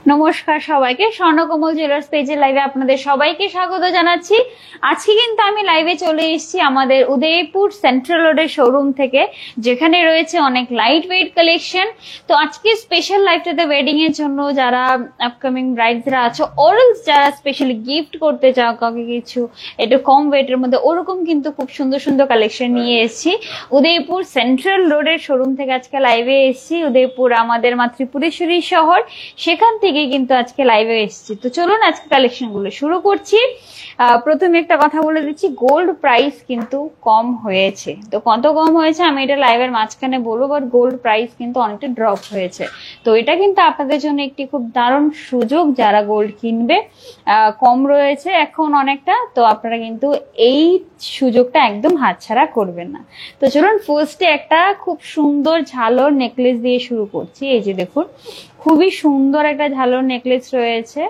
নমস্কার সবাইকে, স্বর্ণকমল জুয়েলার্স পেজের লাইভে আপনাদের সবাইকে স্বাগত জানাচ্ছি। আজকে কিন্তু আমি লাইভে চলে এসেছি আমাদের উদয়পুর সেন্ট্রাল রোডের শোরুম থেকে, যেখানে রয়েছে অনেক লাইট ওয়েট কালেকশন। তো আজকে স্পেশাল লাইভটাতে ওয়েডিং এর জন্য যারা আপকামিং ব্রাইডসরা আছো, অরলস যারা স্পেশালি গিফট করতে চাও কাউকে কিছু একটু কম ওয়েটের মধ্যে, ওরকম কিন্তু খুব সুন্দর সুন্দর কালেকশন নিয়ে এসেছি। উদয়পুর সেন্ট্রাল রোডের শোরুম থেকে আজকে লাইভে এসেছি। উদয়পুর আমাদের মাতৃপুরেশ্বরী শহর, সেখান থেকে কিন্তু আজকে লাইভে এসেছি। তো চলুন আজকে কালেকশন গুলো শুরু করছি। প্রথমে একটা কথা বলে দিচ্ছি, গোল্ড প্রাইস কিন্তু কম হয়েছে। তো কত কম হয়েছে আমি এটা লাইভের মাঝখানে বলবো, বাট গোল্ড প্রাইস কিন্তু অনেকটা ড্রপ হয়েছে। তো এটা কিন্তু আপনাদের জন্য একটি খুব দারুণ সুযোগ, যারা গোল্ড কিনবে। কম রয়েছে এখন অনেকটা, তো আপনারা কিন্তু এই সুযোগটা একদম হাতছাড়া করবেন না। তো চলুন ফার্স্টে একটা খুব সুন্দর ঝালর নেকলেস দিয়ে শুরু করছি। এই যে দেখুন, খুবই সুন্দর একটা ঝালর নেকলেস রয়েছে,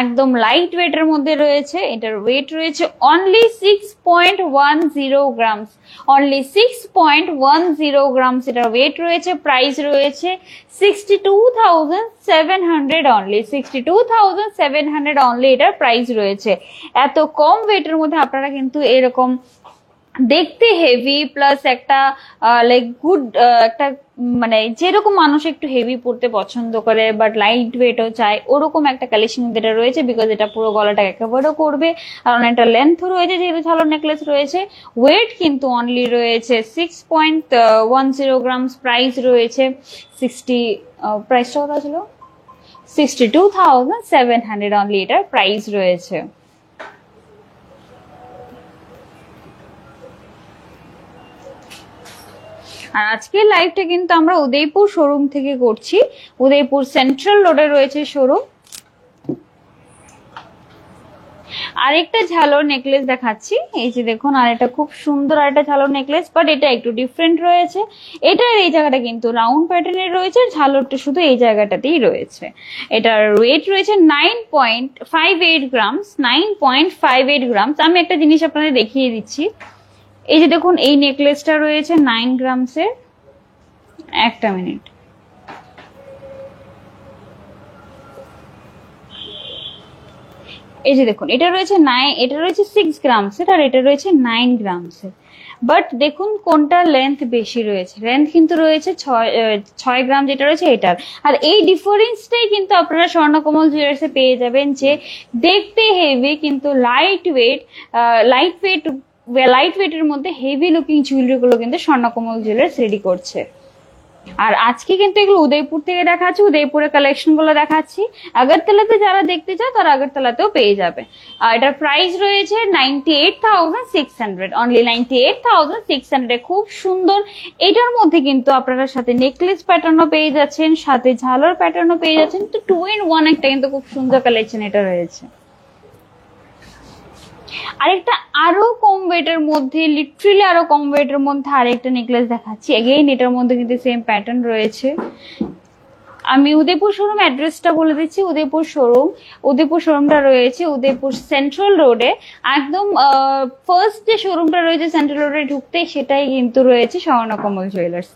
একদম লাইট ওয়েটের মধ্যে রয়েছে। এটার ওয়েট রয়েছে অনলি 6.10 গ্রামস, অনলি 6.10 গ্রামস এটার ওয়েট রয়েছে। প্রাইস রয়েছে 62,700 অনলি, 62,700 অনলি এটার প্রাইস রয়েছে। এত কম ওয়েটের মধ্যে আপনারা কিন্তু এরকম দেখতে হেভি প্লাস একটা লাইক গুড একটা, মানে যেরকম মানুষ একটু হেভি পড়তে পছন্দ করে বাট লাইট ওয়েটও চায়, ওরকম একটা কালেকশন যেটা রয়েছে। বিকজ এটা পুরো গলাটা একেবারেও করবে, আর অনেকটা লেন্থও রয়েছে যেহেতু ঝালর নেকলেস রয়েছে। ওয়েট কিন্তু অনলি রয়েছে 6.10 গ্রামস। প্রাইস রয়েছে প্রাইসটা কত ছিল, 62,700 অনলি এটার প্রাইস রয়েছে। আর আজকের লাইভটা কিন্তু আমরা উদয়পুর শোরুম থেকে করছি। উদয়পুর সেন্ট্রাল রোডে রয়েছে শোরুম। আরেকটা ঝালর নেকলেস দেখাচ্ছি। এই যে দেখুন, আরেকটা খুব সুন্দর আরেকটা ঝালর নেকলেস, বাট এটা একটু ডিফারেন্ট রয়েছে। এটার এই জায়গাটা কিন্তু রাউন্ড প্যাটার্নের রয়েছে, ঝালরটা শুধু এই জায়গাটাতেই রয়েছে। এটার ওয়েট রয়েছে 9.58 গ্রামস, 9.58 গ্রামস। আমি একটা জিনিস আপনাদের দেখিয়ে দিচ্ছি। এই যে দেখুন, এই নেকলেসটা রয়েছে 9 গ্রামসের। একটা মিনিট, এই যে দেখুন, এটা রয়েছে 6 গ্রামসের, আর এটা রয়েছে 9 গ্রামসের। বাট দেখুন কোনটা লেন্থ বেশি রয়েছে, লেন্থ কিন্তু রয়েছে 6 গ্রাম যেটা রয়েছে এটার। আর এই ডিফারেন্সটাই কিন্তু আপনারা স্বর্ণকমল জুয়েলার্সে পেয়ে যাবেন, যে দেখতে হেভি কিন্তু লাইট ওয়েটের মধ্যে হেভি লুকিং জুয়েলারি গুলো কিন্তু স্বর্ণকমল জুয়েলার্স রেডি করছে। আর আজকে কিন্তু এগুলো উদয়পুর থেকে দেখাচ্ছি, উদয়পুরের কালেকশন গুলো দেখাচ্ছি। আগরতলাতে যারা দেখতে চাও তারা আগরতলাতেও পেয়ে যাবে। আর এটার প্রাইস রয়েছে 98,600 অনলি, 98,600। খুব সুন্দর। এটার মধ্যে কিন্তু আপনারা সাথে নেকলেস প্যাটার্নও পেয়ে যাচ্ছেন, সাথে ঝালর প্যাটার্নও পেয়ে যাচ্ছেন। তো 2 in 1 একটা কিন্তু খুব সুন্দর কালেকশন এটা রয়েছে। আরেকটা আরো কম ওয়েটের মধ্যে, লিটারালি আরো কম ওয়েটের মধ্যে আরেকটা নেকলেস দেখাচ্ছি। এগেইন এটার মধ্যে কিন্তু সেম প্যাটার্ন রয়েছে। আমি উদয়পুর শোরুম অ্যাড্রেসটা বলে দিচ্ছি। উদয়পুর শোরুমটা রয়েছে উদয়পুর সেন্ট্রাল রোডে। একদম ফার্স্ট যে শোরুমটা রয়েছে সেন্ট্রাল রোডে ঢুকতে, সেটাই কিন্তু রয়েছে স্বর্ণকমল জুয়েলার্স।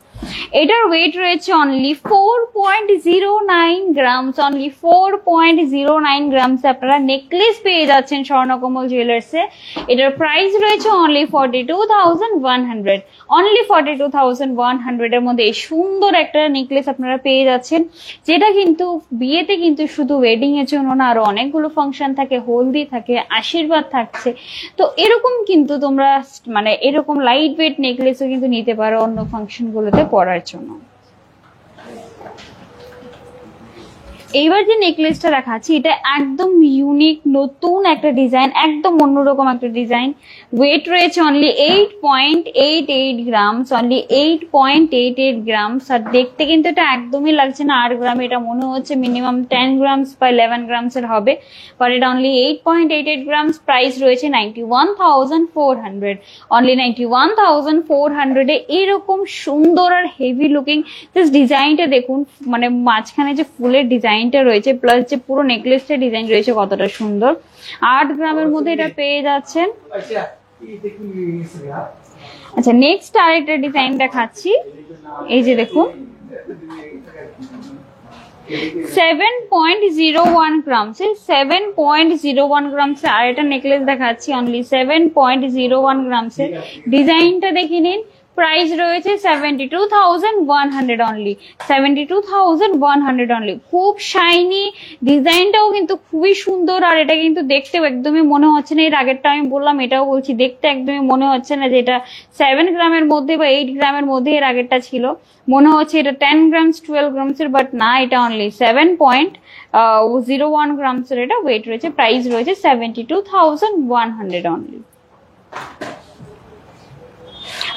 এটার ওয়েট রয়েছে অনলি 4.09 গ্রামস, অনলি 4.09 গ্রামস আপনারা নেকলেস পেয়ে যাচ্ছেন স্বর্ণকমল জুয়েলার্সে। এটার প্রাইস রয়েছে অনলি 42,100, অনলি 42,100 এর মধ্যে এই সুন্দর একটা নেকলেস আপনারা পেয়ে যাচ্ছেন, যেটা কিন্তু বিয়েতে কিন্তু শুধু ওয়েডিং এর জন্য না, আরো অনেকগুলো ফাংশন থাকে, হলদি থাকে, আশীর্বাদ থাকছে। তো এরকম কিন্তু তোমরা মানে এরকম লাইট ওয়েট নেকলেসও কিন্তু নিতে পারো অন্য ফাংশন গুলোতে পরার জন্য। এইবার যে নেকলেসটা দেখাচ্ছি, এটা একদম ইউনিক নতুন একটা ডিজাইন, একদম অন্যরকম একটা ডিজাইন। ওয়েট রয়েছে অনলি 8.88 গ্রামস, অনলি 8.88 গ্রামস। আর দেখতে কিন্তু এটা একদমই লাগছে না 8 গ্রাম, এটা মনে হচ্ছে মিনিমাম 10 গ্রামস বা 11 গ্রামস এর হবে। বাট এটা অনলি 8.88 গ্রামস। প্রাইস রয়েছে 91,400, অনলি 91,400 এ এরকম সুন্দর আর হেভি লুকিং জাস্ট ডিজাইনটা দেখুন। মানে মাঝখানে যে ফুলের ডিজাইনটা রয়েছে প্লাস যে পুরো নেকলেসটা ডিজাইন রয়েছে কতটা সুন্দর। 8 গ্রামের মধ্যে এটা পেয়ে যাচ্ছেন। আচ্ছা, নেক্সট আরেকটা ডিজাইন দেখাচ্ছি। এই যে দেখুন, 7.01 গ্রামস, 7.01 গ্রামস আর এটা নেকলেস দেখাচ্ছি অনলি 7.01 গ্রামস। ডিজাইনটা দেখে নিন। প্রাইস রয়েছে 72,100 অনলি, 72,100 অনলি। খুব শাইনি, ডিজাইনটাও কিন্তু খুবই সুন্দর। আর এটা কিন্তু দেখতেও একদমই মনে হচ্ছে না, এর আগেরটা আমি বললাম এটাও বলছি, দেখতে একদমই মনে হচ্ছে না যে এটা 7 গ্রামের মধ্যে বা 8 গ্রামের মধ্যে এর আগেরটা ছিল। মনে হচ্ছে এটা 10 গ্রামস 12 গ্রামস এর, বাট না, এটা অনলি 7.01 গ্রামস এর এটা ওয়েট রয়েছে। প্রাইস রয়েছে 72,100 অনলি।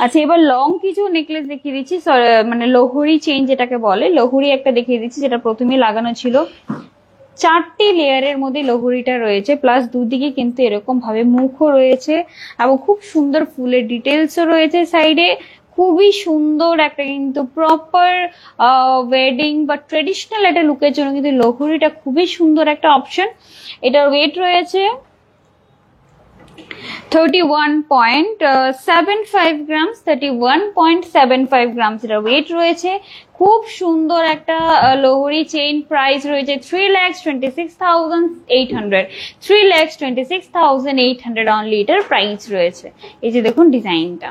আচ্ছা, এবার লং কিছু নেকলেস দেখিয়ে দিচ্ছি, মানে লোহরি চেইন যেটাকে বলে, লোহরি একটা দেখিয়ে দিচ্ছি যেটা প্রথমে লাগানো ছিল। 4টি লেয়ারের মধ্যে লোহরিটা রয়েছে, প্লাস দুদিকে কিন্তু এরকম ভাবে মুখও রয়েছে এবং খুব সুন্দর ফুলের ডিটেলসও রয়েছে সাইডে। খুবই সুন্দর একটা কিন্তু প্রপার ওয়েডিং বা ট্রেডিশনাল একটা লুকের জন্য কিন্তু লোহরিটা খুবই সুন্দর একটা অপশন। এটার ওয়েট রয়েছে 31.75 গ্রামস, 31.75 গ্রামস এর ওয়েট রয়েছে। খুব সুন্দর একটা লোহরি চেইন। প্রাইস রয়েছে 3,26,800, 3,26,800 অনলি এটার প্রাইস রয়েছে। এই যে দেখুন ডিজাইনটা।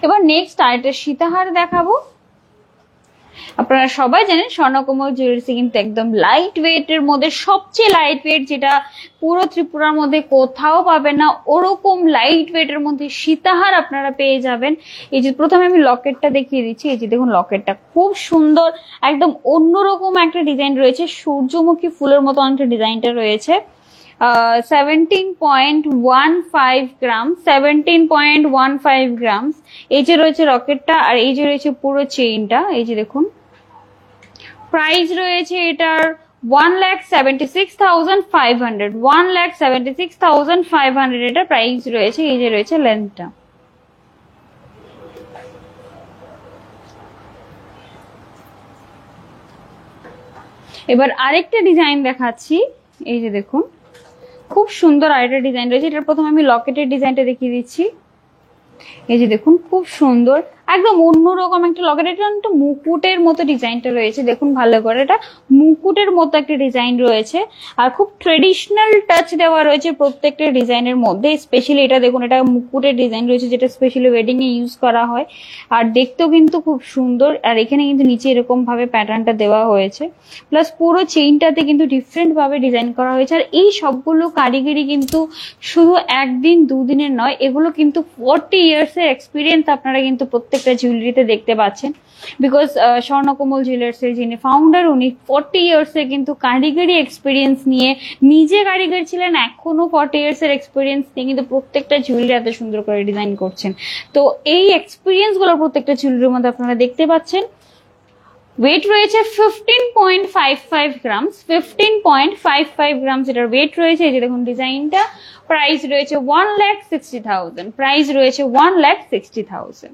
এবার নেক্সট আরেকটা সীতাহার দেখাবো। আপনারা সবাই জানেন স্বর্ণকমল জুয়েলার্সে কিন্তু একদম লাইট ওয়েট এর মধ্যে সবচেয়ে লাইট ওয়েট, যেটা পুরো ত্রিপুরার মধ্যে কোথাও পাবেন না, ওরকম লাইট ওয়েট এর মধ্যে সীতাহার আপনারা পেয়ে যাবেন। এই যে প্রথমে আমি লকেটটা দেখিয়ে দিচ্ছি। এই যে দেখুন লকেটটা খুব সুন্দর, একদম অন্যরকম একটা ডিজাইন রয়েছে, সূর্যমুখী ফুলের মতো অনেকটা ডিজাইনটা রয়েছে। 17.15 গ্রাম, 17.15 গ্রামস এই যে রয়েছে রকেটটা, আর এই যে রয়েছে পুরো চেইনটা। এই যে দেখুন প্রাইস রয়েছে এটার 1,76,500, 1,76,500 এটা প্রাইস রয়েছে। এই যে রয়েছে লেন্থটা। এবার আরেকটা ডিজাইন দেখাচ্ছি। এই যে দেখুন খুব সুন্দর আরেকটা ডিজাইন রয়েছে। এটার প্রথমে আমি লকেটের ডিজাইনটা দেখিয়ে দিচ্ছি। এই যে দেখুন খুব সুন্দর, একদম অন্যরকম একটা লকেট। এটা একটা মুকুটের মতো ডিজাইনটা রয়েছে, দেখুন ভালো করে, এটা মুকুটের মতো একটা ডিজাইন রয়েছে আর খুব ট্রেডিশনাল টাচ দেওয়া রয়েছে প্রত্যেকটা ডিজাইনের মধ্যে। স্পেশালি এটা দেখুন, এটা মুকুটের ডিজাইন রয়েছে যেটা স্পেশালি ওয়েডিং এ ইউজ করা হয়, আর দেখতেও কিন্তু খুব সুন্দর। আর এখানে কিন্তু নিচে এরকম ভাবে প্যাটার্নটা দেওয়া হয়েছে, প্লাস পুরো চেইনটাতে কিন্তু ডিফারেন্ট ভাবে ডিজাইন করা হয়েছে। আর এই সবগুলো কারিগরি কিন্তু শুধু একদিন দুদিনের নয়, এগুলো কিন্তু 40 ইয়ার্স এর এক্সপিরিয়েন্স আপনারা কিন্তু প্রত্যেকটা জুয়েলারিতে দেখতে পাচ্ছেন। বিকজ স্বর্ণকমল জুয়েলার্স এর যিনি ফাউন্ডার, উনি 40 ইয়ার্স এর কিন্তু কারিগরি এক্সপিরিয়েন্স নিয়ে, নিজে কারিগর ছিলেন, এখনো 40 ইয়ার্স এর এক্সপিরিয়েন্স নিয়ে কিন্তু প্রত্যেকটা জুয়েলারি এত সুন্দর করে ডিজাইন করছেন। তো এই এক্সপিরিয়েন্স গুলো প্রত্যেকটা জুয়েলারির মধ্যে আপনারা দেখতে পাচ্ছেন। ওয়েট রয়েছে 15.55 গ্রামস, 15.55 গ্রামস এটার ওয়েট রয়েছে। এই যে দেখুন ডিজাইনটা। প্রাইস রয়েছে 1,60,000, প্রাইস রয়েছে 1,60,000।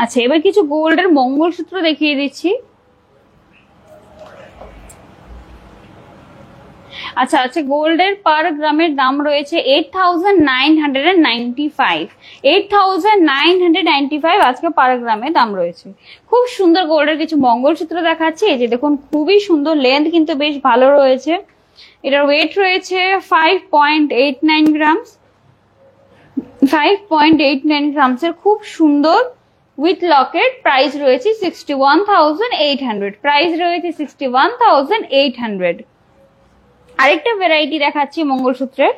আচ্ছা, এবার কিছু গোল্ডের মঙ্গলসূত্র দেখিয়ে দিচ্ছি। আচ্ছা আচ্ছা, গোল্ডের পার গ্রামের দাম রয়েছে 8,995, 8,995 আজকে পার গ্রামে দাম রয়েছে। খুব সুন্দর গোল্ডের কিছু মঙ্গলসূত্র দেখাচ্ছি। এই যে দেখুন খুবই সুন্দর, লেন্থ কিন্তু বেশ ভালো রয়েছে। এটার ওয়েট রয়েছে 5.89 গ্রামস, 5.89 গ্রামস এর খুব সুন্দর উইথ লকেট। প্রাইস রয়েছে 61,800, প্রাইস রয়েছে 61,800। আরেকটা ভ্যারাইটি দেখাচ্ছি মঙ্গলসূত্রের।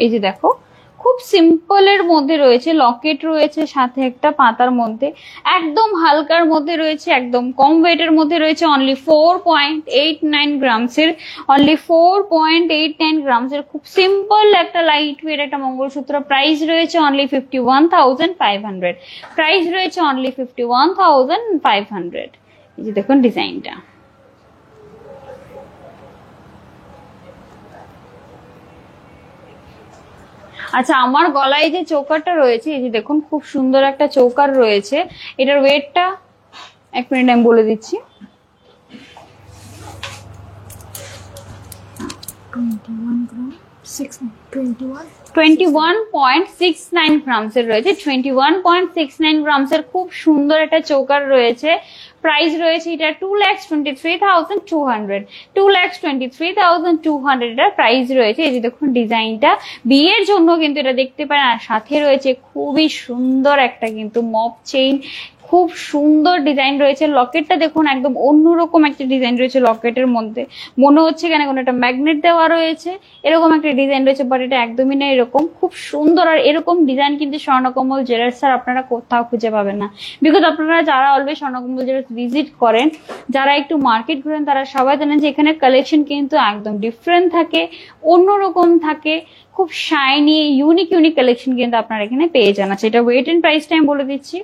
এই যে দেখো খুব সিম্পল এর মধ্যে রয়েছে, লকেট রয়েছে সাথে একটা পাতার মধ্যে, একদম হালকার মধ্যে রয়েছে, একদম কম ওয়েটের মধ্যে রয়েছে। অনলি 4.89 গ্রামস এর, অনলি 4.89 গ্রামস এর খুব সিম্পল একটা লাইট ওয়েট একটা মঙ্গলসূত্র। প্রাইস রয়েছে অনলি 51,500, প্রাইস রয়েছে অনলি 51,500। এই যে দেখুন ডিজাইনটা। আচ্ছা, আমার গলায় যে চৌকারটা রয়েছে, এই যে দেখুন খুব সুন্দর একটা চৌকার রয়েছে। এটার ওয়েটটা 1 মিনিট আমি বলে দিচ্ছি। 21.69 গ্রামসের রয়েছে। 21.69 গ্রামসের খুব সুন্দর একটা চৌকার রয়েছে। প্রাইস রয়েছে এটা 2,23,200, 2,23,200 এটার প্রাইস রয়েছে। এই যে দেখুন ডিজাইনটা বিয়ের জন্য কিন্তু এটা দেখতে পারেন। আর সাথে রয়েছে খুবই সুন্দর একটা কিন্তু মপ চেইন, খুব সুন্দর ডিজাইন রয়েছে। লকেটটা দেখুন একদম অন্যরকম একটা ডিজাইন রয়েছে লকেটের মধ্যে, মনে হচ্ছে কেন কোনো একটা ম্যাগনেট দেওয়া রয়েছে, এরকম একটা ডিজাইন রয়েছে, বাট এটা একদমই না এরকম, খুব সুন্দর। আর এরকম ডিজাইন কিন্তু স্বর্ণকমল জুয়েলার্স আর আপনারা কোথাও খুঁজে পাবেন না, বিকজ আপনারা যারা অলওয়েজ স্বর্ণকমল জুয়েলার্স ভিজিট করেন, যারা একটু মার্কেট ঘুরেন, তারা সবাই জানেন যে এখানে কালেকশন কিন্তু একদম ডিফারেন্ট থাকে, অন্যরকম থাকে, খুব শাইনি ইউনিক ইউনিক কালেকশন কিন্তু আপনারা এখানে পেয়ে যান। আচ্ছা, এটা ওয়েট এন্ড প্রাইসটা আমি বলে দিচ্ছি।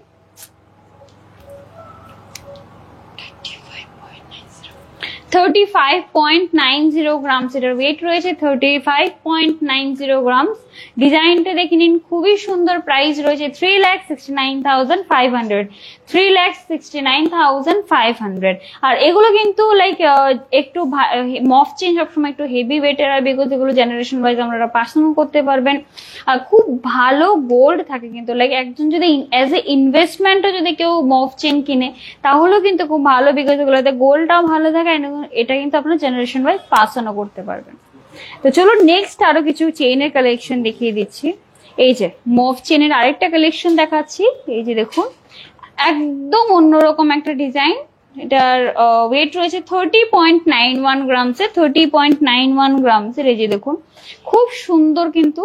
35.90 গ্রামস এটার ওয়েট রয়েছে। 35.90 গ্রামস। ডিজাইনটা দেখে নিন, খুবই সুন্দর। প্রাইস রয়েছে 3,69,500, 3,69,500। আর এগুলো কিন্তু লাইক একটু মফ চেঞ্জ সবসময় একটু হেভি ওয়েটের, আর বিকজ এগুলো জেনারেশন ওয়াইজ আপনারা পার্সোনাল করতে পারবেন। আর খুব ভালো গোল্ড থাকে কিন্তু, লাইক একজন যদি অ্যাজ এ ইনভেস্টমেন্টও যদি কেউ মফ চেন কিনে তাহলেও কিন্তু খুব ভালো, বিকজ এগুলোতে গোল্ডটাও ভালো থাকে, এটা কিন্তু আপনার জেনারেশন ওয়াইজ পার্সোনাল করতে পারবেন। তো চলো নেক্সট আরো কিছু চেইনের কালেকশন দেখিয়ে দিচ্ছি। এই যে মফ চেনের আরেকটা কালেকশন দেখাচ্ছি। এই যে দেখুন একদম অন্যরকম একটা ডিজাইন। এটার ওয়েট রয়েছে 30.91 গ্রামসের, 30.91 গ্রামসের। এই যে দেখুন খুব সুন্দর কিন্তু।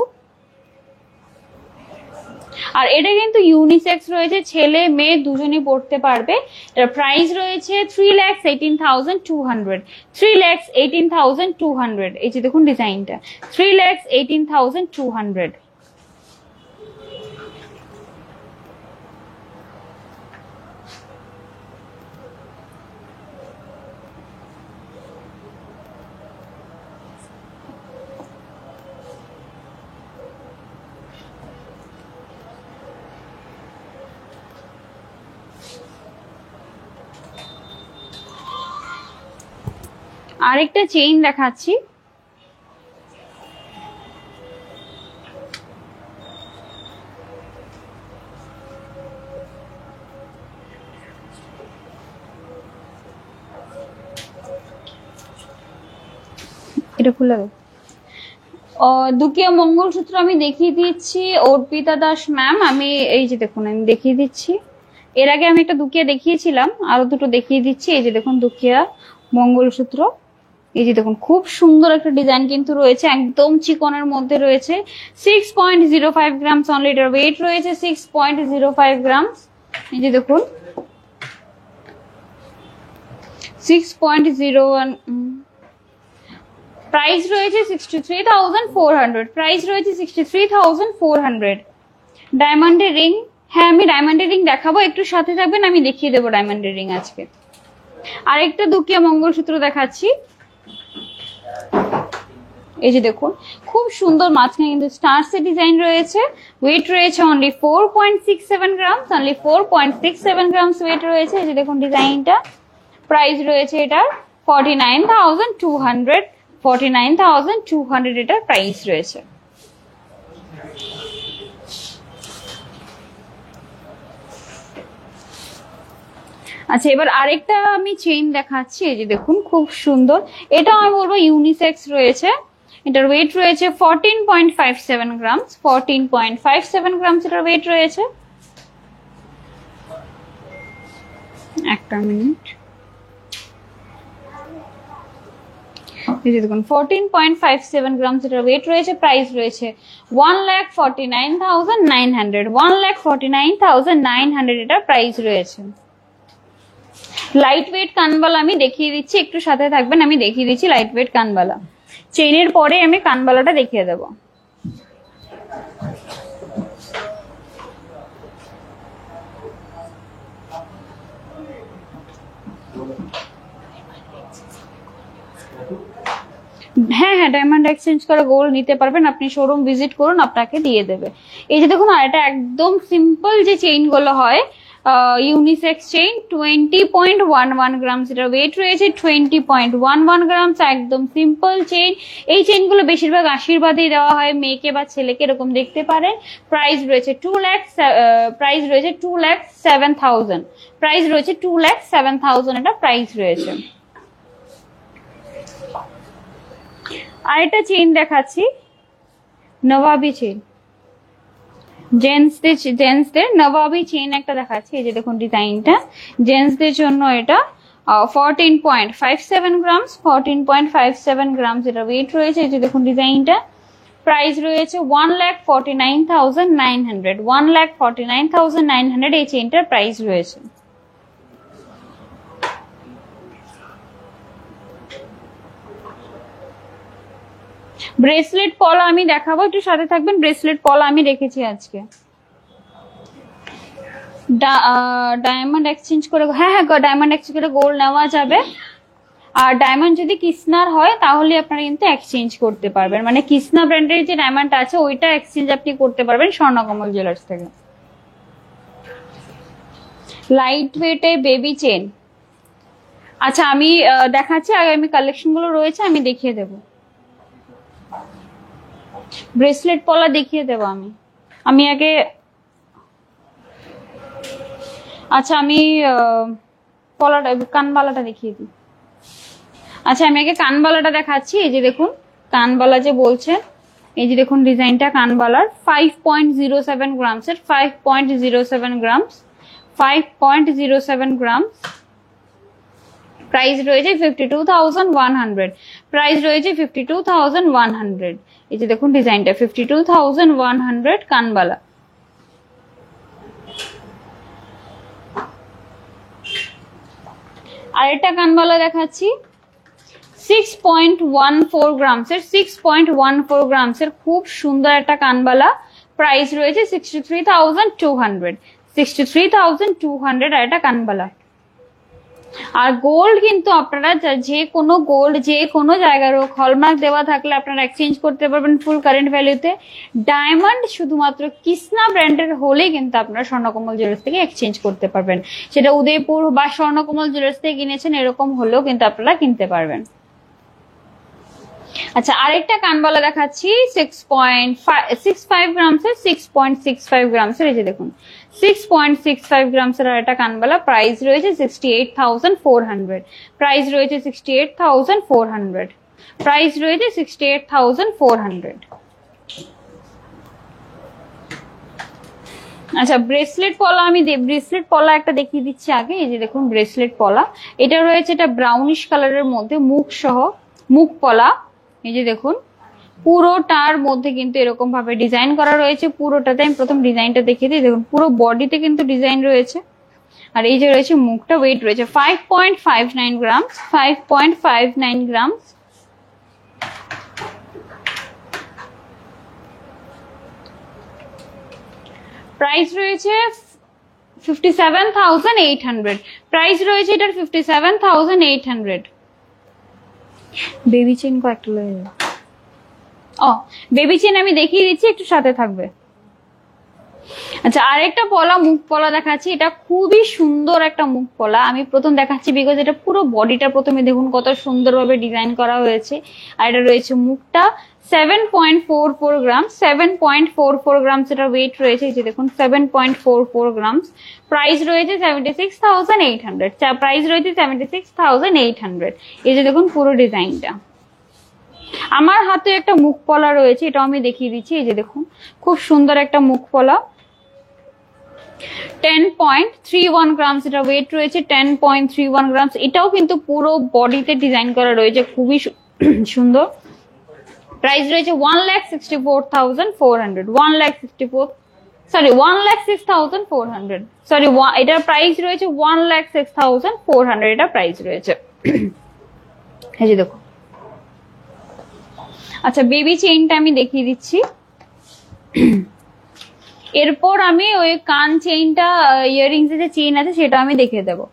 আর এটা কিন্তু ইউনিসেক্স রয়েছে, ছেলে মেয়ে দুজনই পড়তে পারবে। এটার প্রাইস রয়েছে 3,18,200, 3,18,200। এই যে দেখুন ডিজাইনটা 3,18,200। আরেকটা চেইন দেখাচ্ছি। এটা খুলে দুকিয়া মঙ্গলসূত্র আমি দেখিয়ে দিচ্ছি, অর্পিতা দাস ম্যাম। আমি এই যে দেখুন আমি দেখিয়ে দিচ্ছি, এর আগে আমি একটা দুকিয়া দেখিয়েছিলাম, আরো দুটো দেখিয়ে দিচ্ছি। এই যে দেখুন দুকিয়া মঙ্গলসূত্র। এই যে দেখুন খুব সুন্দর একটা ডিজাইন কিন্তু রয়েছে, একদম চিকনের মধ্যে রয়েছে। 6.05 গ্রামস অনলি এটার ওয়েট রয়েছে, 6.05 গ্রামস। এই যে দেখুন 6.01। প্রাইস রয়েছে 63,400, প্রাইস রয়েছে 63,400। ডায়মন্ডের রিং, হ্যাঁ আমি ডায়মন্ডের রিং দেখাবো, একটু সাথে থাকবেন, আমি দেখিয়ে দেবো ডায়মন্ডের রিং আজকে। আরেকটা দুকিয়া মঙ্গলসূত্র দেখাচ্ছি। এই যে দেখুন খুব সুন্দর, মাঝখানে কিন্তু স্টারস এর ডিজাইন রয়েছে। ওয়েট রয়েছে only 4.67 grams, only 4.67 grams weight রয়েছে। এই যে দেখুন ডিজাইনটা। প্রাইস রয়েছে এটার 49,200, 49,200 এটার প্রাইস রয়েছে। আচ্ছা, এবার আরেকটা আমি চেইন দেখাচ্ছি। এই যে দেখুন খুব সুন্দর, এটা আমি বলবো ইউনিসেক্স রয়েছে। এটার ওয়েট রয়েছে 14.57 গ্রামস, 14.57 গ্রামস এটার ওয়েট রয়েছে। একটা মিনিট। এই যে দেখুন 14.57 গ্রামস এটার ওয়েট রয়েছে। প্রাইস রয়েছে 1,49,900, 1,49,900 এটার প্রাইস রয়েছে। লাইট ওয়েট কানবালা আমি দেখিয়ে দিচ্ছি, একটু সাথে থাকবেন, আমি দেখিয়ে দিচ্ছি লাইট ওয়েট কানবালা। চেইনের পরে আমি কানবালাটা দেখিয়ে দেবো। হ্যাঁ হ্যাঁ, ডায়মন্ড এক্সচেঞ্জ করে গোল্ড নিতে পারবেন, আপনি শোরুম ভিজিট করুন, আপনাকে দিয়ে দেবে। এই যে দেখুন, আর এটা একদম সিম্পল যে চেইন গুলো হয়, ইউনিসেক্স চেইন, 20.11 গ্রামস, এটা ওয়েট রয়েছে 20.11 গ্রামস, একদম সিম্পল চেইন। এই চেইনগুলো বেশিরভাগ আশীর্বাদেই দেওয়া হয় মেয়েকে বা ছেলেকে, এরকম দেখতে পারেন। প্রাইস রয়েছে 2,07,000, প্রাইস রয়েছে 2,07,000, এটা প্রাইস রয়েছে। আর একটা চেইন দেখাচ্ছি, নবাবি চেইন, জেন্টসদের নবাবি চেইন একটা দেখাচ্ছি। এই যে দেখুন ডিজাইনটা, জেন্টসদের জন্য এটা 14.57 গ্রামস, 14.57 গ্রামস এটা ওয়েট রয়েছে। এই যে দেখুন ডিজাইনটা, প্রাইস রয়েছে 1,49,900, 1,49,900 এই চেইনটার প্রাইস রয়েছে। ব্রেসলেট পলা আমি দেখাবো, একটু সাথে থাকবেন। ব্রেসলেট পলা আমি রেখেছি আজকে। ডায়মন্ড এক্সচেঞ্জ করে, হ্যাঁ হ্যাঁ, ডায়মন্ড এক্সচেঞ্জ করে গোল্ড নেওয়া যাবে। আর ডায়মন্ড যদি কৃষ্ণার হয় তাহলে আপনারা কিন্তু এক্সচেঞ্জ করতে পারবেন, মানে কৃষ্ণা ব্র্যান্ডের যে ডায়মন্ড আছে ওইটা এক্সচেঞ্জ আপনি করতে পারবেন স্বর্ণকমল জুয়েলার্স থেকে। লাইট ওয়েটে বেবি চেন, আচ্ছা আমি দেখাচ্ছি, আগে আমি কালেকশন গুলো রয়েছে আমি দেখিয়ে দেবো। ব্রেসলেট পলা দেখিয়ে দেবো আমি আগে, আচ্ছা আমি পলাটা, কানবালাটা দেখিয়ে দিই। আচ্ছা আমি আগে কানবালাটা দেখাচ্ছি। এই যে দেখুন কানবালা যে বলছে, এই যে দেখুন ডিজাইনটা কানবালার, 5.07 গ্রামস এর, 5.07 গ্রামস, 5.07 গ্রামস, প্রাইস রয়েছে 52,100, প্রাইস রয়েছে 52,100। এই যে দেখুন ডিজাইনটা 52,100 কানবালা। আর একটা কানবালা দেখাচ্ছি 6.14 গ্রামস এর, 6.14 গ্রামস এর খুব সুন্দর একটা কানবালা, প্রাইস রয়েছে 63,200, 63,200 আর একটা কানবালা। আর গোল্ড কিন্তু আপনারা যে কোনো গোল্ড যে কোনো জায়গার হোক, হলমার্ক দেওয়া থাকলে আপনারা এক্সচেঞ্জ করতে পারবেন ফুল কারেন্ট ভ্যালুতে। ডায়মন্ড শুধুমাত্র কৃষ্ণা ব্র্যান্ডের হলেই কিন্তু আপনারা স্বর্ণকমল জুয়েলার্স থেকে এক্সচেঞ্জ করতে পারবেন, সেটা উদয়পুর বা স্বর্ণকমল জুয়েলার্স থেকে কিনেছেন এরকম হলেও কিন্তু আপনারা কিনতে পারবেন। আচ্ছা আরেকটা কানবালা দেখাচ্ছি 6.65 গ্রামস এর, 6.65 গ্রামস এর। এই যে দেখুন 6.65 গ্রামস এর একটা কানবালা, প্রাইস রয়েছে 68,400, প্রাইস রয়েছে 68,400, প্রাইস রয়েছে 68,400। আচ্ছা ব্রেসলেট পলা আমি ব্রেসলেট পলা একটা দেখিয়ে দিচ্ছি আগে। এই যে দেখুন ব্রেসলেট পলা, এটা রয়েছে, এটা ব্রাউনিশ কালারের মধ্যে মুখ সহ, মুখ পলা। এই যে দেখুন পুরোটার মধ্যে কিন্তু এরকম ভাবে ডিজাইন করা রয়েছে, পুরোটাতে আমি প্রথম ডিজাইনটা দেখিয়ে দিই। দেখুন পুরো বডিতে কিন্তু ডিজাইন রয়েছে, আর এই যে রয়েছে মুখটা, ওয়েট রয়েছে 5.59 গ্রামস, 5.59 গ্রামস। প্রাইস রয়েছে 57,800, প্রাইস রয়েছে এটার 57,800। বেবি চেন কয়েকটা লয়ে, ও বেবি চেন আমি দেখিয়ে দিচ্ছি, একটু সাথে থাকবে। আচ্ছা আরেকটা পলা, মুখ পলা দেখাচ্ছি, এটা খুবই সুন্দর একটা মুখ পলা। আমি প্রথম দেখাচ্ছি বিকজ এটা পুরো বডিটা প্রথমে দেখুন কত সুন্দরভাবে ডিজাইন করা হয়েছে, আর এটা রয়েছে মুখটা 7.44 গ্রামস, 7.44 গ্রামস এটা ওয়েট রয়েছে। এই যে দেখুন 7.44 গ্রামস, প্রাইস রয়েছে 76,800, প্রাইস রয়েছে 76,800। এই যে দেখুন পুরো ডিজাইনটা। আমার হাতে একটা মুখ পলা রয়েছে, এটাও আমি দেখিয়ে দিচ্ছি। এই যে দেখুন খুব সুন্দর একটা মুখ পলা, 10.31 গ্রামস এটা ওয়েট রয়েছে, 10.31 গ্রামস। এটাও কিন্তু পুরো বডিতে ডিজাইন করা রয়েছে, খুবই সুন্দর। প্রাইস রয়েছে 1,64,400, 1,06,400, সরি এটার প্রাইস রয়েছে 1,06,400, এটা প্রাইস রয়েছে। এই যে দেখো। আচ্ছা বেবি চেইনটা আমি দেখিয়ে দিচ্ছি, এরপর আমি ওই কান চেইনটা, ইয়াররিংস এর যে চেইন আছে সেটা আমি দেখিয়ে দেবো।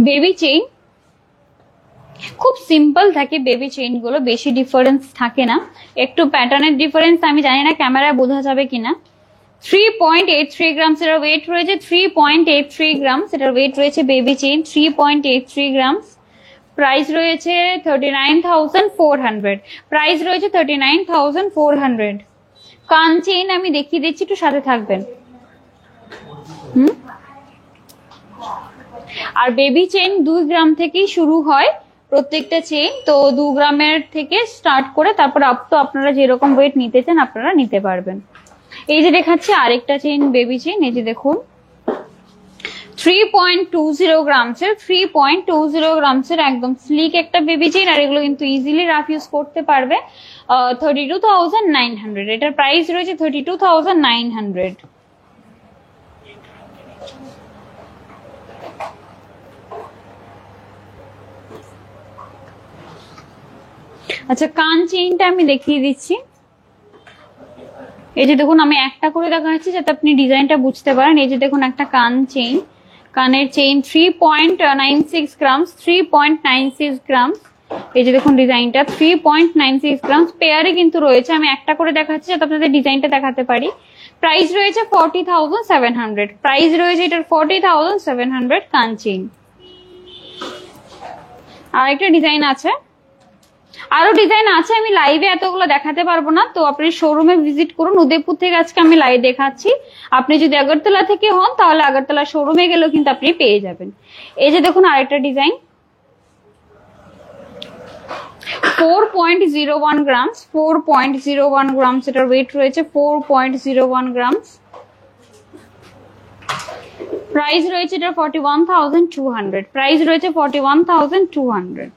বেবি চেইন খুব সিম্পল থাকে, বেবি চেইন গুলো বেশি ডিফারেন্স থাকে না, একটু প্যাটার্নের ডিফারেন্স আমি জানি না ক্যামেরায় বোঝা যাবে কিনা। 3.83 গ্রামস এর ওয়েট রয়েছে, 3.83 গ্রামস এটার ওয়েট রয়েছে বেবি চেইন, 3.83 গ্রামস। প্রাইস রয়েছে 39,400, প্রাইস রয়েছে 39,400। কান চেইন আমি দেখিয়ে দিচ্ছি, একটু সাথে থাকবেন। আর বেবি চেইন 2 গ্রাম থেকেই শুরু হয় প্রত্যেকটা চেইন, তো 2 গ্রামের থেকে স্টার্ট করে তারপর আপ তো আপনারা যেরকম ওয়েট নিতে চান আপনারা নিতে পারবেন। এই যে দেখাচ্ছি আরেকটা চেইন, বেবি চেইন, এই যে দেখুন 3.20 গ্রামস এর, 3.20 গ্রামস এর একদম স্লিক একটা বেবি চেইন। আর এগুলো কিন্তু ইজিলি রাফ ইউজ করতে পারবে। 32,900, এটার প্রাইস রয়েছে 32,900। আচ্ছা, কান চেইনটা আমি দেখিয়ে দিচ্ছি। এই যে দেখুন আমি একটা করে দেখাচ্ছি যাতে আপনি ডিজাইনটা বুঝতে পারেন। এই যে দেখুন একটা কান চেইন, কানের চেইন 3.96 গ্রামস, 3.96 গ্রামস। এই যে দেখুন ডিজাইনটা 3.96 গ্রামস পেয়ারে কিন্তু রয়েছে। আমি একটা করে দেখাচ্ছি যাতে আপনাদের ডিজাইনটা দেখাতে পারি। প্রাইস রয়েছে 40,700, প্রাইস রয়েছে এটার 40,700 কান চেইন। আর একটা ডিজাইন আছে, আরো ডিজাইন আছে, আমি লাইভে এতগুলো দেখাতে পারবো না, তো আপনি শোরুমে ভিজিট করুন। উদয়পুর থেকে আজকে আমি লাইভ দেখাচ্ছি, আপনি যদি আগরতলা থেকে হন তাহলে আগরতলা শোরুমে গেলেও কিন্তু আপনি পেয়ে যাবেন। এই যে দেখুন আরেকটা ডিজাইন 4.01 গ্রামস, 4.01 গ্রামস এটার ওয়েট রয়েছে, 4.01 গ্রামস। প্রাইস রয়েছে এটা 41,200, প্রাইস রয়েছে 41,200।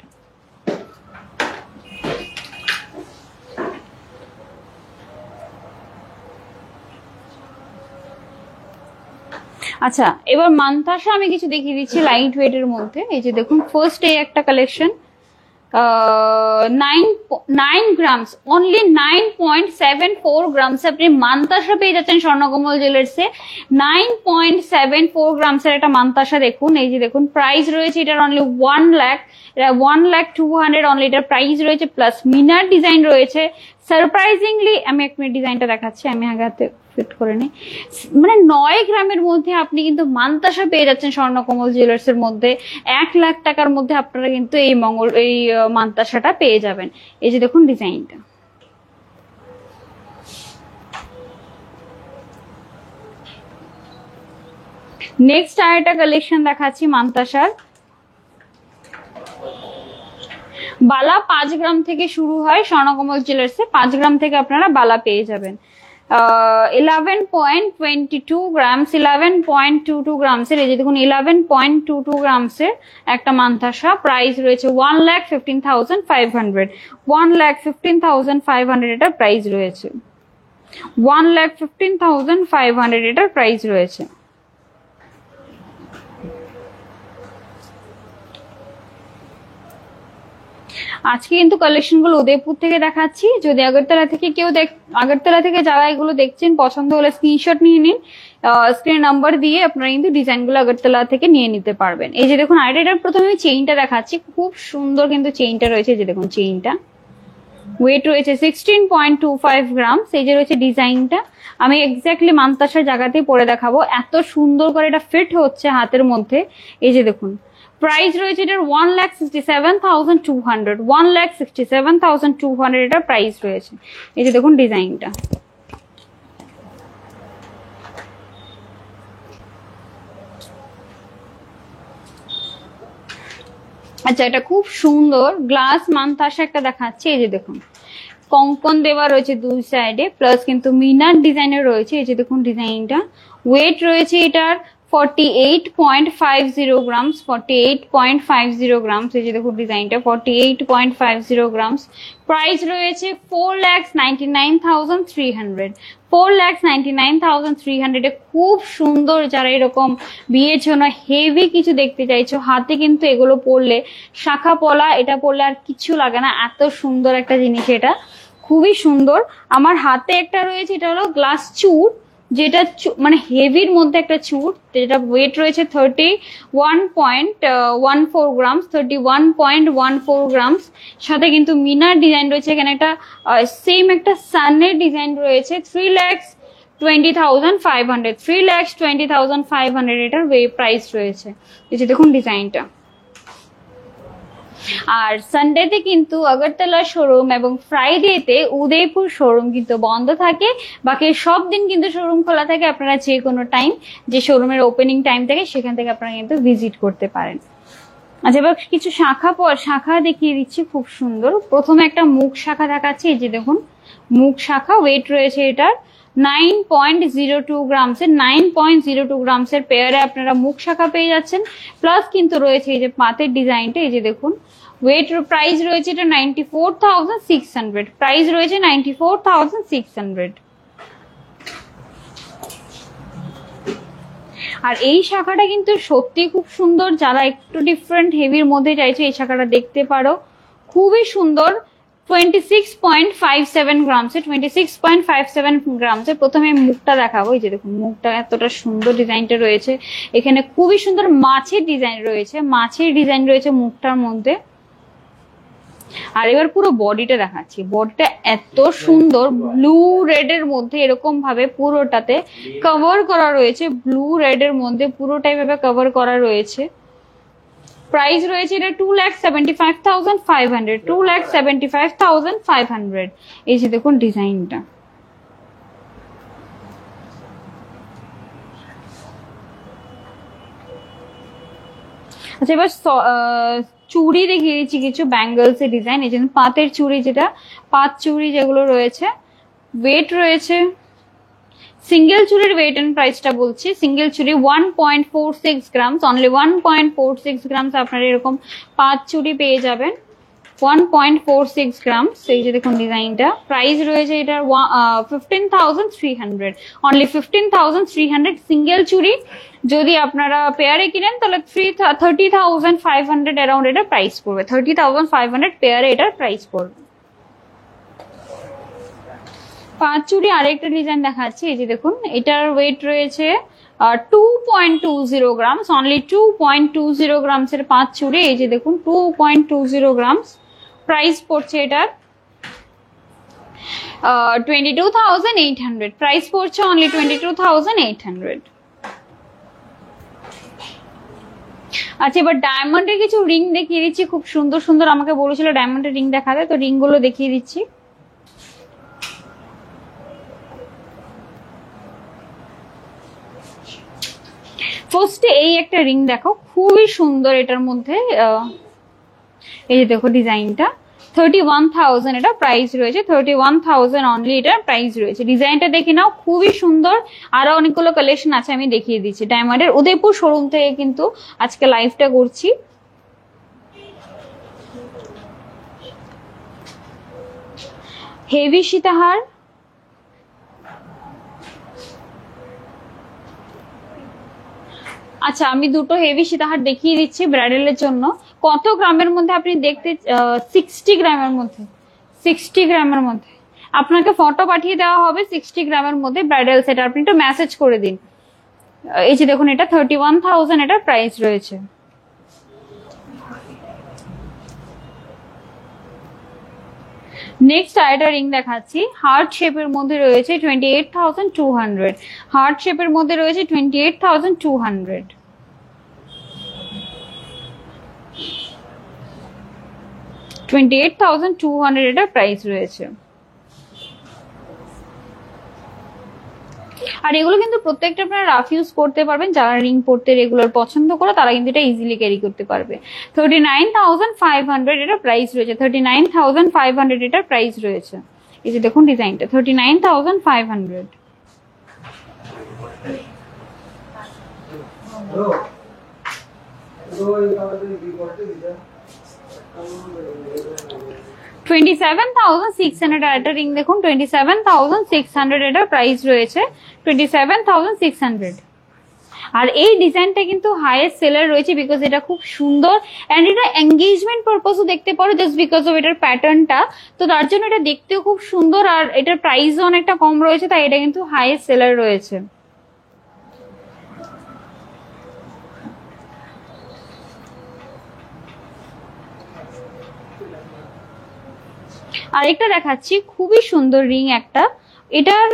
আচ্ছা, এবার মান্তাসা আমি কিছু দেখিয়ে দিচ্ছি লাইট ওয়েট এর মধ্যে। এই যে দেখুন ফার্স্ট এই একটা কালেকশন 9 গ্রামস, অনলি 9.74 গ্রামস আপনি মান্তাসা পেয়ে যাচ্ছেন স্বর্ণকমল জুয়েলার্সে। 9.74 গ্রামস এর একটা মান্তাসা দেখুন। এই যে দেখুন প্রাইস রয়েছে এটার অনলি 1 লাখ, এটা 1,02,000 অনলি এটার প্রাইস রয়েছে, প্লাস মিনার ডিজাইন রয়েছে। সারপ্রাইজিংলি আমি এক মিনিট ডিজাইনটা দেখাচ্ছি, আমি আগে হাতে ফিট করে নিই। মানে 9 গ্রামের মধ্যে আপনি কিন্তু মান্তাসা পেয়ে যাচ্ছেন স্বর্ণকমল জুয়েলার্স এর মধ্যে। 1 লাখ টাকার মধ্যে আপনারা কিন্তু এই মান্তাসাটা পেয়ে যাবেন। এই যে দেখুন ডিজাইনটা। নেক্সট আরেকটা কালেকশন দেখাচ্ছি মান্তাসার। বালা 5 গ্রাম থেকে শুরু হয় স্বর্ণকমল জুয়েলার্সে, 5 গ্রাম থেকে আপনারা বালা পেয়ে যাবেন। 11.22 গ্রামস, 11.22 গ্রামসের, এই যে দেখুন 11.22 গ্রামসের একটা মান্তাসা। প্রাইস রয়েছে 1,15,500, 1,15,500 এটার প্রাইস রয়েছে, 1,15,500 এটার প্রাইস রয়েছে। আজকে কিন্তু কালেকশন গুলো উদয়পুর থেকে দেখাচ্ছি। যদি আগরতলা থেকে আগরতলা থেকে যারা এগুলো দেখছেন পছন্দ হলে স্ক্রিনশট নিয়ে নিন, স্ক্রিন নাম্বার দিয়ে আপনারা কিন্তু ডিজাইন গুলো আগরতলা থেকে নিয়ে নিতে পারবেন। এই যে দেখুন আইডিয়াটার প্রথমে আমি চেইনটা দেখাচ্ছি, খুব সুন্দর কিন্তু চেইনটা রয়েছে। যে দেখুন চেইনটা ওয়েট রয়েছে 16.25 গ্রাম। এই যে রয়েছে ডিজাইনটা, আমি এক্স্যাক্টলি মান্তাসার জায়গাতেই পরে দেখাবো, এত সুন্দর করে এটা ফিট হচ্ছে হাতের মধ্যে। এই যে দেখুন প্রাইস রয়েছে এটার 1,67,200, 1,67,200 এটার প্রাইস রয়েছে। এই যে দেখুন ডিজাইনটা। আচ্ছা, এটা খুব সুন্দর গ্লাস মান্তাসা একটা দেখাচ্ছে। এই যে দেখুন কঙ্কন দেওয়া রয়েছে দুই সাইডে, প্লাস কিন্তু মিনার ডিজাইনের রয়েছে। এই যে দেখুন ডিজাইনটা, ওয়েট রয়েছে এটার 48.50 গ্রামস, 48.50 গ্রামস। এই যে দেখুন ডিজাইনটা 48.50 গ্রামস। প্রাইস রয়েছে 4,99,300, 4,99,300। খুব সুন্দর, যারা এরকম বিয়ের জন্য হেভি কিছু দেখতে চাইছো, হাতে কিন্তু এগুলো পরলে শাখা পলা এটা পরলে আর কিছু লাগে না, এত সুন্দর একটা জিনিস এটা। খুবই সুন্দর। আমার হাতে একটা রয়েছে, এটা হলো গ্লাস চুড়, যেটা মানে হেভির মধ্যে একটা চুড়, যেটা ওয়েট রয়েছে 31.14 গ্রামস, 31.14 গ্রামস। সাথে কিন্তু মিনার ডিজাইন রয়েছে, এখানে একটা সেম একটা সানের ডিজাইন রয়েছে। 3,20,500, 3,20,500 এটার প্রাইস রয়েছে। এই যে দেখুন ডিজাইনটা। আর সানডেতে কিন্তু আগরতলা শোরুম এবং ফ্রাইডেতে উদয়পুর শোরুম কিন্তু বন্ধ থাকে, বাকি সব দিন কিন্তু শোরুম খোলা থাকে। আপনারা যে কোনো টাইম, যে শোরুমের ওপেনিং টাইম থাকে সেখান থেকে আপনারা কিন্তু ভিজিট করতে পারেন। আচ্ছা, এবার কিছু শাখা দেখিয়ে দিচ্ছি, খুব সুন্দর। প্রথমে একটা মুখ শাখা দেখাচ্ছি, এই যে দেখুন মুখ শাখা। ওয়েট রয়েছে এটার 9.02 গ্রামসের, 9.02 গ্রামসের পেয়ারে আপনারা মুখ শাখা পেয়ে যাচ্ছেন। প্লাস কিন্তু রয়েছে এই যে পাতের ডিজাইনটা, এই যে দেখুন। ওয়েট প্রাইস রয়েছে এটা 94,600, প্রাইস রয়েছে 94,600। আর এই শাখাটা কিন্তু সত্যি খুব সুন্দর, যারা একটু ডিফারেন্ট হেভির মধ্যে চাইছে এই শাখাটা দেখতে পারো, খুবই সুন্দর। 26.57 গ্রামসে, 26.57 গ্রামসে। প্রথমে মুখটা দেখাবো, এই যে দেখুন মুখটা এতটা সুন্দর ডিজাইনটা রয়েছে। এখানে খুবই সুন্দর মাছের ডিজাইন রয়েছে, মাছের ডিজাইন রয়েছে মুখটার মধ্যে। আর এবার পুরো বডিটা দেখাচ্ছি, বডিটা এত সুন্দর ব্লু রেড এর মধ্যে এরকম ভাবে পুরোটাতে কভার করা রয়েছে, ব্লু রেড এর মধ্যে পুরোটাই ভাবে কভার করা রয়েছে। প্রাইস রয়েছে এটা 2,75,500, 2,75,500। এই যে দেখুন ডিজাইনটা। আচ্ছা, এবার চুড়ি দেখিয়ে দিচ্ছি কিছু ব্যাঙ্গলস এর ডিজাইন। এই জন্য পাতের চুড়ি, যেটা পাত চুড়ি যেগুলো রয়েছে, ওয়েট রয়েছে সিঙ্গেল চুড়ির ওয়েট এন্ড প্রাইসটা বলছি। সিঙ্গেল চুড়ি 1.46 গ্রামস, অনলি 1.46 গ্রামস আপনারা এরকম পাত চুড়ি পেয়ে যাবেন, 1.46 গ্রামস। এই যে দেখুন ডিজাইনটা। প্রাইস রয়েছে এটার 15,300, অনলি 15,300 সিঙ্গেল চুড়ি। যদি আপনারা পেয়ারে কিনেন তাহলে 30,500 অ্যারাউন্ড এটার প্রাইস পড়বে, 30,500 পেয়ারে এটার প্রাইস পড়বে। পাঁচ চুড়ি আরেকটা ডিজাইন দেখাচ্ছি, এই যে দেখুন এটার ওয়েট রয়েছে 2.20 গ্রামস, অনলি 2.20 গ্রামস এর পাঁচ চুড়ি। এই যে দেখুন 2.20 গ্রামস। প্রাইস পড়ছে এটার 22,800, প্রাইস পড়ছে অনলি 22,800। আচ্ছা, এবার ডায়মন্ডের কিছু রিং দেখিয়ে দিচ্ছি, খুব সুন্দর সুন্দর। আমাকে বলেছিল ডায়মন্ডের রিং দেখাতে, তো রিং গুলো দেখিয়ে দিচ্ছি। ফার্স্টে এই একটা রিং দেখো, খুবই সুন্দর এটার মধ্যে। এই যে দেখো ডিজাইনটা, 31,000 এটা প্রাইস রয়েছে, 31,000 অনলি এটার প্রাইস রয়েছে। ডিজাইনটা দেখে নাও, খুবই সুন্দর। আরো অনেকগুলো কালেকশন আছে, আমি দেখিয়ে দিচ্ছি। ডায়মন্ডের উদয়পুর শোরুম থেকে কিন্তু আজকে লাইভটা করছি। হেভি সীতাহার, আচ্ছা আমি দুটো হেভি সীতাহার দেখিয়ে দিচ্ছি ব্রাইডালের জন্য। কত গ্রামের মধ্যে আপনি দেখতে? 60 গ্রামের মধ্যে, 60 গ্রামের মধ্যে আপনাকে ফটো পাঠিয়ে দেওয়া হবে। 60 গ্রামের মধ্যে ব্রাইডাল সেট, আপনি একটু মেসেজ করে দিন। এই যে দেখুন এটা 31,000 এটার প্রাইস রয়েছে। নেক্সট আরেকটা রিং দেখাচ্ছি, হার্ট শেপের মধ্যে রয়েছে 28,200, হার্ট শেপের মধ্যে রয়েছে 28,200। এটার প্রাইস রয়েছে। আর এগুলো কিন্তু প্রত্যেকটা আপনারা রাফ ইউজ করতে পারবেন। যারা রিং পড়তে রেগুলার পছন্দ করে তারা কিন্তু এটা ইজিলি ক্যারি করতে পারবে। 39,500 এটা প্রাইস রয়েছে, 39,500 এটার প্রাইস রয়েছে। এই যে দেখুন ডিজাইনটা, 39,500। $27,600 একটা রিং দেখুন, 27,600 এটার প্রাইস রয়েছে, 27,600। আর এই ডিজাইনটা কিন্তু হাইয়েস্ট সেলার রয়েছে বিকজ এটা খুব সুন্দর অ্যান্ড এটা এঙ্গেজমেন্ট পারপাসও দেখতে পারো জাস্ট বিকজ অফ এটার প্যাটার্নটা, তো তার জন্য এটা দেখতেও খুব সুন্দর আর এটার প্রাইসও অনেকটা কম রয়েছে, তাই এটা কিন্তু হাইয়েস্ট সেলার রয়েছে। আরেকটা দেখাচ্ছি, খুবই সুন্দর রিং একটা। এটার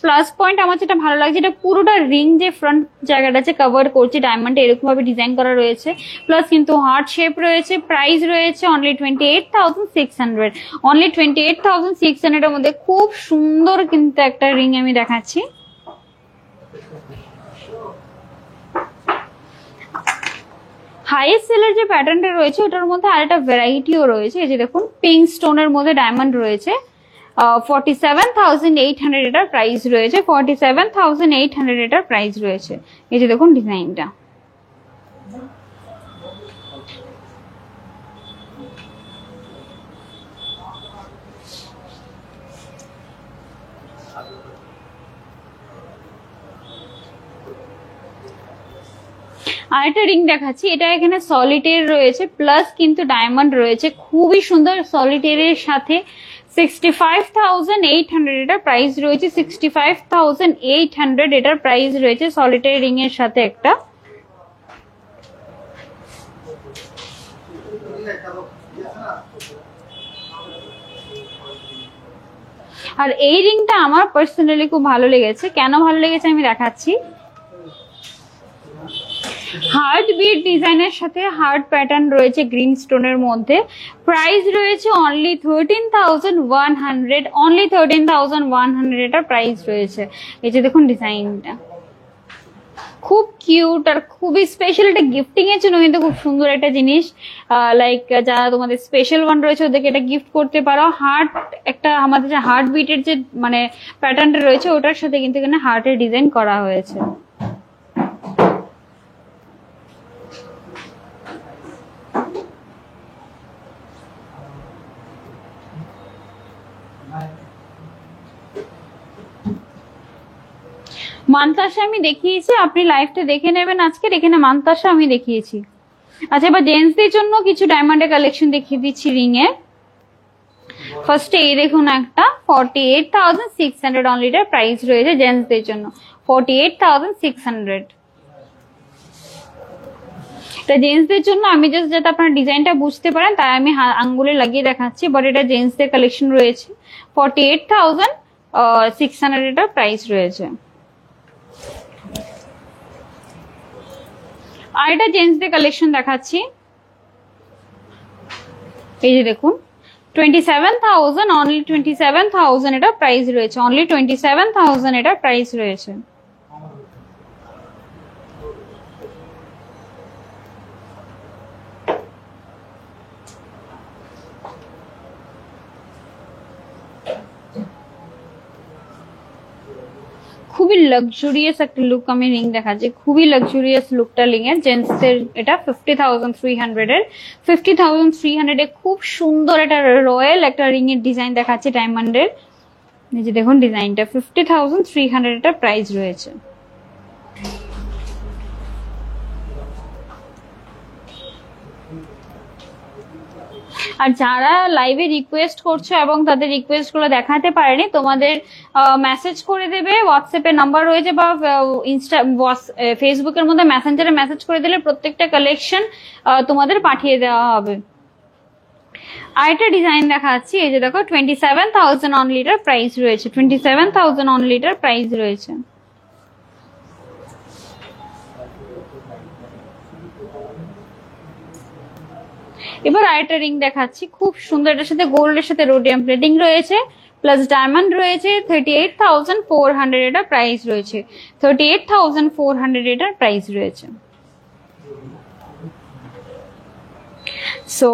প্লাস পয়েন্ট আমার যেটা ভালো লাগছে, এটা পুরোটা রিং যে ফ্রন্ট জায়গাটা আছে কভার করছে ডায়মন্ড এরকম ভাবে ডিজাইন করা রয়েছে, প্লাস কিন্তু হার্ট শেপ রয়েছে। প্রাইস রয়েছে অনলি 28,600, অনলি 28,600 এর মধ্যে খুব সুন্দর কিন্তু একটা রিং আমি দেখাচ্ছি। হাইয়েস্ট সেলার যে প্যাটার্নটা রয়েছে ওটার মধ্যে আরেকটা ভ্যারাইটিও রয়েছে, এই যে দেখুন পিঙ্ক স্টোনের মধ্যে ডায়মন্ড রয়েছে। 47,800 এটার প্রাইস রয়েছে, 47,800 এটার প্রাইস রয়েছে। এই যে দেখুন ডিজাইনটা, আরেকটা রিং দেখাচ্ছি, এটা এখানে সলিটের রয়েছে প্লাস কিন্তু ডায়মন্ড রয়েছে, খুবই সুন্দর সলিটেরের সাথে। 65,800 এটার প্রাইস রয়েছে, 65,800 এটার প্রাইস রয়েছে সলিটের রিং এর সাথে একটা। আর এই রিংটা আমার পার্সোনালি খুব ভালো লেগেছে, কেন ভালো লেগেছে আমি দেখাচ্ছি। হার্ট বিট ডিজাইনের সাথে হার্ট প্যাটার্ন রয়েছে গ্রিন স্টোনের মধ্যে। প্রাইস রয়েছে অনলি 13,100, অনলি 13,100 এটা প্রাইস রয়েছে। এই যে দেখুন ডিজাইনটা খুব কিউট আর খুবই স্পেশাল, এটা গিফটিং এর জন্য কিন্তু খুব সুন্দর একটা জিনিস। লাইক যারা তোমাদের স্পেশাল ওয়ান রয়েছে ওদেরকে এটা গিফট করতে পারো। হার্ট একটা আমাদের যে হার্ট বিটের যে মানে প্যাটার্নটা রয়েছে ওটার সাথে কিন্তু এখানে হার্টের ডিজাইন করা হয়েছে। মান্তাসা আমি দেখিয়েছি, আপনি লাইভটা দেখে নেবেন আজকে, এখানে মান্তাসা আমি দেখিয়েছি। আচ্ছা এবার জেন্টসদের জন্য কিছু ডায়মন্ডের কালেকশন দেখিয়ে দিচ্ছি রিং এ। ফার্স্টে এই দেখুন একটা 48,600 অনলি এর প্রাইস রয়েছে জেন্টসদের জন্য, 48,600। এটা জেন্টসদের জন্য আমি জাস্ট যাতে আপনারা ডিজাইনটা বুঝতে পারেন তাই আমি আঙ্গুলে লাগিয়ে দেখাচ্ছি, বাট এটা জেন্টসদের কালেকশন রয়েছে। 48,600 এটা প্রাইস রয়েছে। আর এটা জেন্টসদের কালেকশন দেখাচ্ছি, এই যে দেখুন 27,000, অনলি 27,000 এটা প্রাইস রয়েছে, অনলি 27,000 এটা প্রাইস রয়েছে। খুবই লাক্সুরিয়াস একটা লুক আমি রিং দেখাচ্ছি, খুবই লাক্সুরিয়াস লুকটা রিং এর। জেন্টসদের এটা 50,300 এর, 50,300 এ খুব সুন্দর একটা রয়্যাল একটা রিং এর ডিজাইন দেখাচ্ছে ডায়মন্ডের। এই যে দেখুন ডিজাইনটা 50,300 এটা প্রাইস রয়েছে। আর যারা লাইভে রিকোয়েস্ট করছো এবং তাদের রিকোয়েস্ট গুলো দেখাতে পারেনি, তোমাদের মেসেজ করে দেবে, হোয়াটসঅ্যাপে নাম্বার রয়েছে বা ফেসবুকের মধ্যে মেসেঞ্জারে মেসেজ করে দিলে প্রত্যেকটা কালেকশন তোমাদের পাঠিয়ে দেওয়া হবে। আরেকটা ডিজাইন দেখাচ্ছি, এই যে দেখো 27,000 অনলি এটার প্রাইস রয়েছে, 27,000 অনলি এটার প্রাইস রয়েছে। এবার আরেকটা রিং দেখাচ্ছি, খুব সুন্দর, এটার সাথে গোল্ডের সাথে রোডিয়াম প্লেটিং রয়েছে প্লাস ডায়মন্ড রয়েছে। 38,400 এটা প্রাইস রয়েছে, 38,400 এটার প্রাইস রয়েছে। সো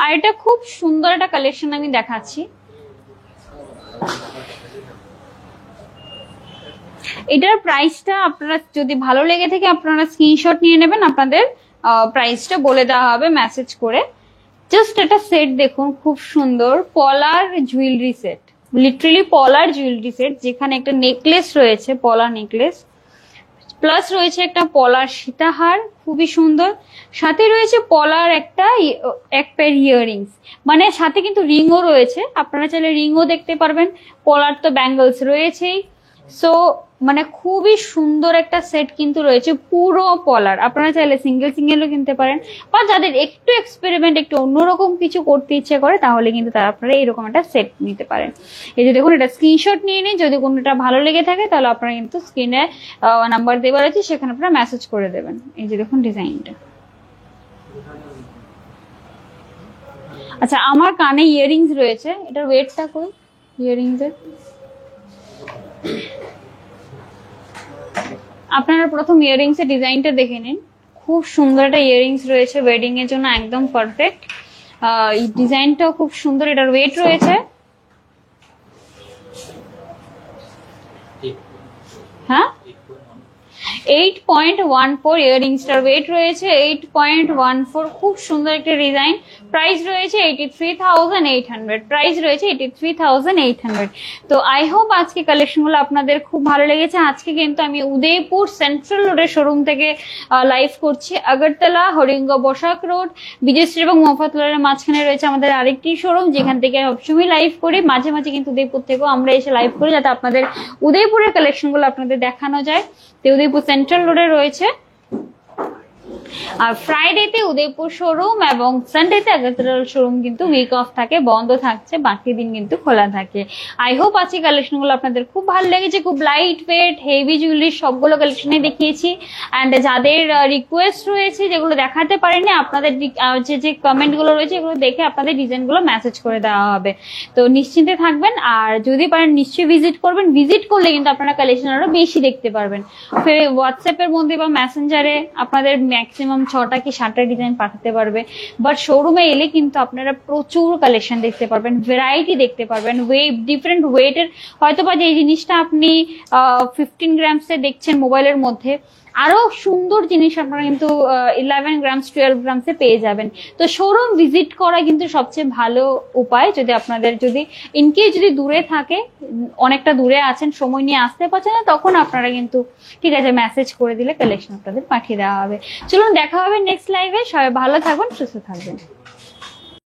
আর এটা খুব সুন্দর একটা কালেকশন আমি দেখাচ্ছি, এটার প্রাইসটা আপনারা যদি ভালো লেগে থাকে আপনারা স্ক্রিনশট নিয়ে নেবেন, আপনাদের প্রাইসটা বলে দেওয়া হবে মেসেজ করে। জাস্ট এটা সেট দেখুন, খুব সুন্দর পলার জুয়েলারি সেট, লিটারালি পলার জুয়েলারি সেট, যেখানে একটা নেকলেস রয়েছে, পলার নেকলেস, প্লাস রয়েছে একটা পলার সীতাহার খুবই সুন্দর, সাথে রয়েছে পলার একটা এক পেয়ার ইয়াররিংস, মানে সাথে কিন্তু রিংও রয়েছে, আপনারা চাইলে রিংও দেখতে পারবেন। পলার তো ব্যাঙ্গলস রয়েছেই। সো মানে খুবই সুন্দর একটা সেট কিন্তু রয়েছে পুরো পলার। আপনারা চাইলে সিঙ্গেল সিঙ্গেলও কিনতে পারেন, বা যাদের একটু এক্সপেরিমেন্ট, একটু অন্যরকম কিছু করতে ইচ্ছে করে, তাহলে কিন্তু তারা আপনারা এরকম একটা সেট নিতে পারেন। এই যে দেখুন, এটা স্ক্রিনশট নিয়ে নিন, যদি কোনোটা ভালো লেগে থাকে তাহলে আপনারা কিন্তু স্ক্রিনে নাম্বার দেওয়া আছে, সেখানে আপনারা মেসেজ করে দেবেন। এই যে দেখুন ডিজাইনটা। আচ্ছা, আমার কানে ইয়াররিংস রয়েছে, এটার ওয়েটটা কই ইয়াররিংস এর? আপনারা প্রথম ইয়াররিংস এর ডিজাইনটা দেখে নিন, খুব সুন্দর একটা ইয়াররিংস রয়েছে, ওয়েডিং এর জন্য একদম পারফেক্ট। এই ডিজাইনটাও খুব সুন্দর। এটার ওয়েট রয়েছে, হ্যাঁ 8.14 ইয়াররিংসটার ওয়েট রয়েছে 8.14। খুব সুন্দর একটা ডিজাইন। প্রাইস রয়েছে 83,800, প্রাইস রয়েছে 83,800। তো আই হোপ আজকে কালেকশনগুলো আপনাদের খুব ভালো লেগেছে। আজকে কিন্তু আমি উদয়পুর সেন্ট্রাল রোডের শোরুম থেকে লাইভ করছি। আগরতলা, হরিঙ্গ, বসাক রোড, বিজয়শ্রী এবং মফতলারের মাঝখানে রয়েছে আমাদের আরেকটি শোরুম, যেখান থেকে সবসময় লাইভ করি। মাঝে মাঝে কিন্তু উদয়পুর থেকেও আমরা এসে লাইভ করি, যাতে আপনাদের উদয়পুরের কালেকশনগুলো আপনাদের দেখানো যায়। তো উদয়পুর সেন্ট্রাল রোডে রয়েছে, আর ফ্রাইডেতে উদয়পুর শোরুম এবং সানডেতে আগরতলা শোরুম কিন্তু উইক অফ থাকে, বন্ধ থাকছে, বাকি দিন কিন্তু খোলা থাকে। আই হোপ আজকে কালেকশনগুলো আপনাদের খুব ভালো লেগেছে। খুব লাইট ওয়েট হেভি জুয়েলারি সবগুলো কালেকশনে দেখিয়েছি। অ্যান্ড যাদের রিকোয়েস্ট রয়েছে যেগুলো দেখাতে পারেনি, আপনাদের যে কমেন্টগুলো রয়েছে এগুলো দেখে আপনাদের ডিজাইনগুলো মেসেজ করে দেওয়া হবে। তো নিশ্চিন্তে থাকবেন, আর যদি পারেন নিশ্চয়ই ভিজিট করবেন। ভিজিট করলে কিন্তু আপনারা কালেকশন আরো বেশি দেখতে পারবেন। হোয়াটসঅ্যাপের মধ্যে বা মেসেঞ্জারে আপনাদের ম্যাক্সিমাম 6টা কি 7টা ডিজাইন পাঠাতে পারবে, বাট শোরুমে এলে কিন্তু আপনারা প্রচুর কালেকশন দেখতে পারবেন, ভ্যারাইটি দেখতে পারবেন, ডিফারেন্ট ওয়েটের। হয়তো বা যে জিনিসটা আপনি 15 গ্রামসে দেখছেন মোবাইলের মধ্যে, আরো সুন্দর জিনিস আপনারা কিন্তু 11 গ্রামস 12 গ্রামসে পেয়ে যাবেন। তো শোরুম ভিজিট করা কিন্তু সবচেয়ে ভালো উপায়। যদি আপনাদের ইনকেস যদি দূরে থাকে, অনেকটা দূরে আছেন, সময় নিয়ে আসতে পারছেন না, তখন আপনারা কিন্তু ঠিক আছে মেসেজ করে দিলে কালেকশন আপনাদের পাঠিয়ে দেওয়া হবে। চলুন দেখা হবে নেক্সট লাইভে। সবাই ভালো থাকবেন, সুস্থ থাকবেন।